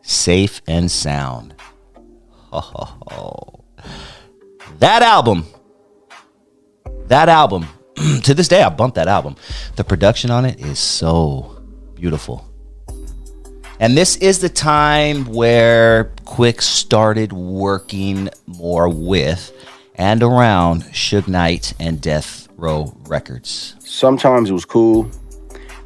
Safe and Sound. Oh. That album, to this day, I bump that album. The production on it is so beautiful. And this is the time where Quik started working more with and around Suge Knight and Death Row Records. Sometimes it was cool,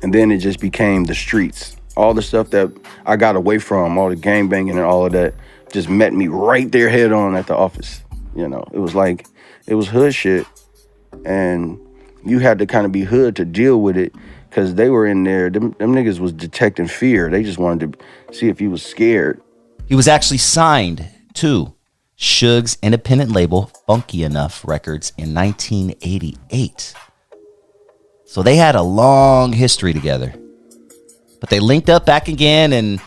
and then it just became the streets. All the stuff that I got away from, all the gangbanging and all of that, just met me right there head on at the office. You know, it was like, it was hood shit, and you had to kind of be hood to deal with it, because they were in there, them niggas was detecting fear. They just wanted to see if you was scared. He was actually signed to Suge's independent label, Funky Enough Records, in 1988. So they had a long history together. But they linked up back again in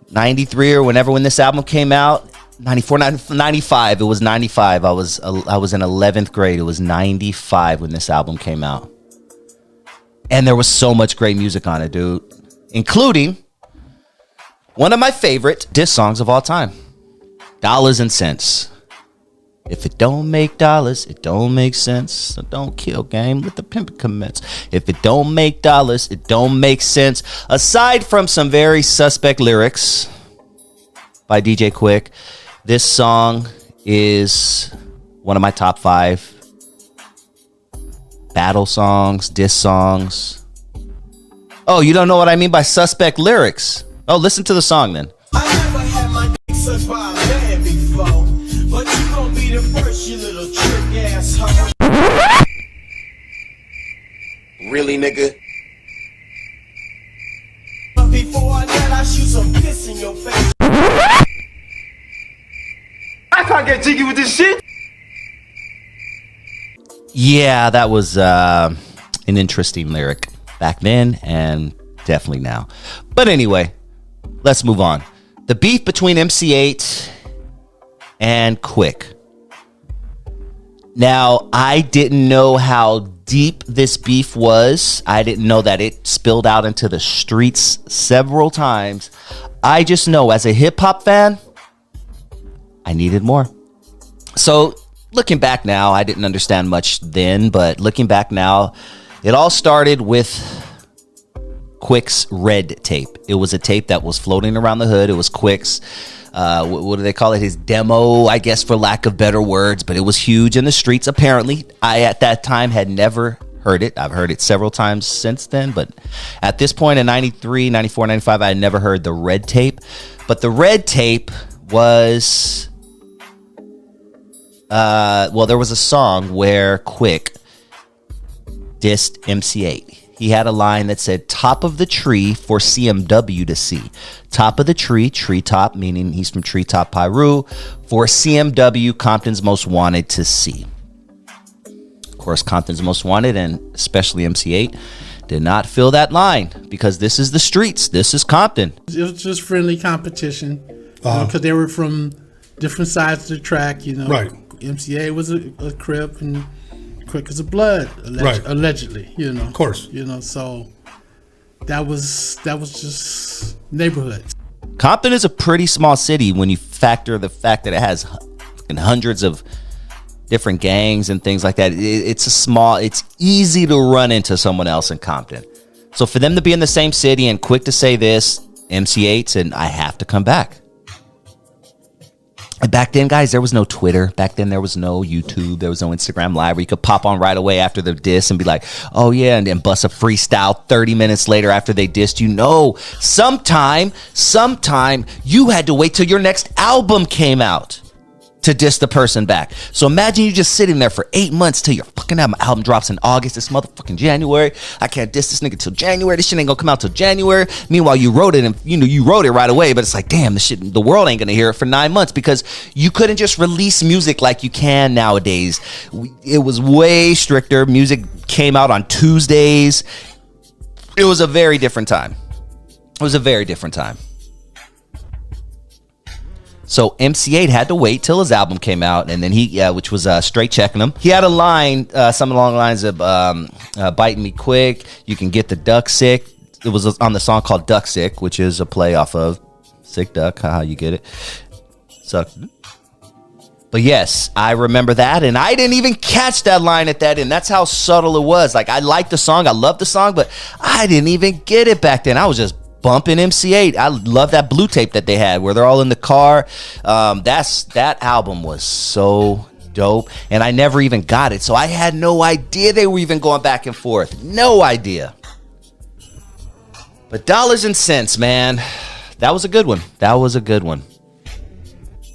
93 or when this album came out. 94, 95. It was 95. I was in 11th grade. It was 95 when this album came out. And there was so much great music on it, dude. Including one of my favorite diss songs of all time. Dollars and Cents. If it don't make dollars, it don't make sense. So don't kill game, let the pimp commence. If it don't make dollars, it don't make sense. Aside from some very suspect lyrics by DJ Quik, this song is one of my top 5 battle songs, diss songs. Oh, you don't know what I mean by suspect lyrics? Oh, listen to the song then. I never had my dick sucked by a man before, but you gon' be the first, you little trick asshole. Really, nigga? But before that, I shoot some piss in your face. I can't get jiggy with this shit. Yeah, that was an interesting lyric back then and definitely now. But anyway, let's move on. The beef between MC Eiht and Quik. Now, I didn't know how deep this beef was. I didn't know that it spilled out into the streets several times. I just know as a hip hop fan, I needed more. So looking back now, I didn't understand much then, but looking back now, it all started with Quik's red tape. It was a tape that was floating around the hood. It was Quik's, what do they call it? His demo, I guess, for lack of better words, but it was huge in the streets. Apparently, I at that time had never heard it. I've heard it several times since then, but at this point in 93, 94, 95, I had never heard the red tape. But the red tape was, there was a song where Quik dissed MC Eiht. He had a line that said, "Top of the tree for CMW to see." Top of the tree, treetop, meaning he's from Treetop Pyru, for CMW, Compton's Most Wanted, to see. Of course, Compton's Most Wanted, and especially MC Eiht, did not fill that line because this is the streets. This is Compton. It was just friendly competition because they were from different sides of the track, you know. Right. MC Eiht was a Crip and Quik is a Blood, allegedly, you know. Of course. You know, so that was just neighborhood. Compton is a pretty small city when you factor the fact that it has hundreds of different gangs and things like that. It's easy to run into someone else in Compton. So for them to be in the same city and Quik to say this, MC Eiht said, I have to come back. And back then, guys, there was no Twitter. Back then, there was no YouTube. There was no Instagram Live where you could pop on right away after the diss and be like, oh, yeah, and then bust a freestyle 30 minutes later after they dissed you. No, sometime, you had to wait till your next album came out to diss the person back. So imagine you just sitting there for 8 months till your fucking album drops in August. This motherfucking January. I can't diss this nigga till January. This shit ain't gonna come out till January. Meanwhile, you wrote it and you wrote it right away, but it's like, damn, the world ain't gonna hear it for 9 months because you couldn't just release music like you can nowadays. It was way stricter. Music came out on Tuesdays. It was a very different time. So MC Eiht had to wait till his album came out, and then which was Straight Checking Him. He had a line, something along the lines of "Biting Me Quick, you can get the duck sick." It was on the song called "Duck Sick," which is a play off of Sick duck. How you get it? Suck. But yes, I remember that, and I didn't even catch that line at that end. That's how subtle it was. Like, I liked the song, I loved the song, but I didn't even get it back then. I was just bumping MC Eiht. I love that blue tape that they had where they're all in the car. That album was so dope, and I never even got it, so I had no idea they were even going back and forth. No idea. But Dollars and Cents, man, that was a good one. That was a good one.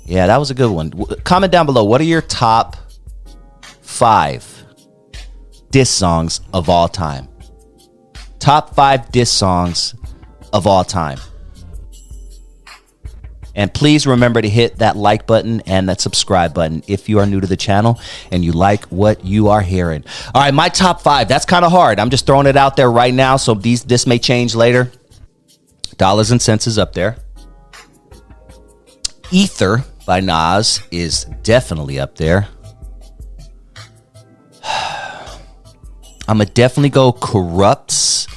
Yeah, that was a good one. Comment down below, what are your top 5 diss songs of all time? Top 5 diss songs of all time. And please remember to hit that like button and that subscribe button if you are new to the channel and you like what you are hearing. All right, my top 5. That's kind of hard. I'm just throwing it out there right now, so this may change later. Dollars and Cents is up there. Ether by Nas is definitely up there. I'm going to definitely go Corrupts.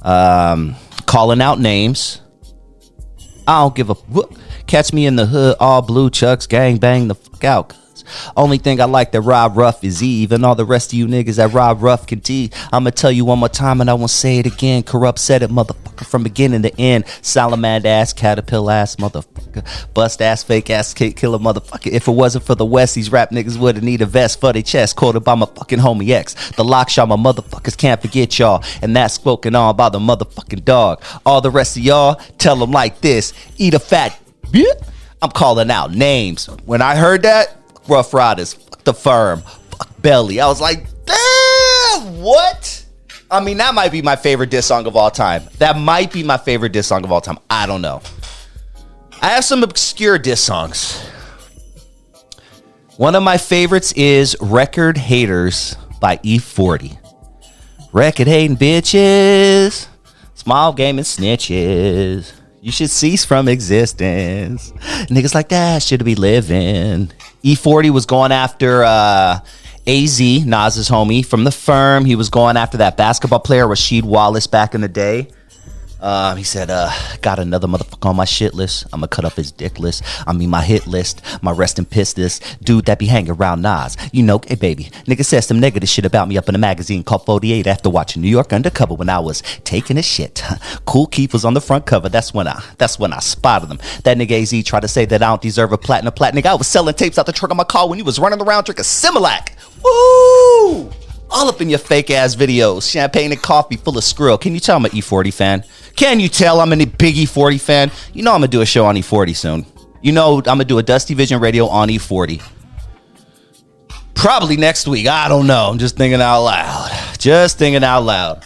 Calling Out Names. I don't give a... Catch me in the hood, all blue chucks, gang bang the fuck out. Only thing I like that Rob Ruff is Eve, and all the rest of you niggas that Rob Ruff can T. I'ma tell you one more time and I won't say it again. Corrupt said it, motherfucker, from beginning to end. Salamander ass, caterpillar ass, motherfucker. Bust ass, fake ass, killer motherfucker. If it wasn't for the West, these rap niggas would've need a vest for their chest. Quoted by my fucking homie X. The Lockshot, my motherfuckers can't forget y'all. And that's spoken on by the motherfucking dog. All the rest of y'all, tell them like this. Eat a fat bitch. I'm calling out names. When I heard that, Rough Riders, fuck the Firm, fuck Belly. I was like, damn, what? I mean, that might be my favorite diss song of all time. That might be my favorite diss song of all time. I don't know. I have some obscure diss songs. One of my favorites is Record Haters by E40. Record hating bitches, small gaming snitches. You should cease from existence. Niggas like that should be living. E40 was going after AZ, Nas's homie, from the Firm. He was going after that basketball player, Rasheed Wallace, back in the day. He said, got another motherfucker on my shit list. I'm gonna cut up his dick list. I mean, my hit list, my rest in piss list. Dude that be hanging around Nas. You know, hey baby, nigga said some negative shit about me up in a magazine called 48 after watching New York Undercover when I was taking a shit. Cool Keith was on the front cover. That's when I spotted him. That nigga AZ tried to say that I don't deserve a platinum plat. Nigga, I was selling tapes out the trunk of my car when he was running around drinking Similac. Woo! All up in your fake ass videos. Champagne and coffee full of skrill. Can you tell I'm an E40 fan? Can you tell I'm a big E40 fan? You know I'm going to do a show on E40 soon. You know I'm going to do a Dusty Vision Radio on E40. Probably next week. I don't know. I'm just thinking out loud. Just thinking out loud.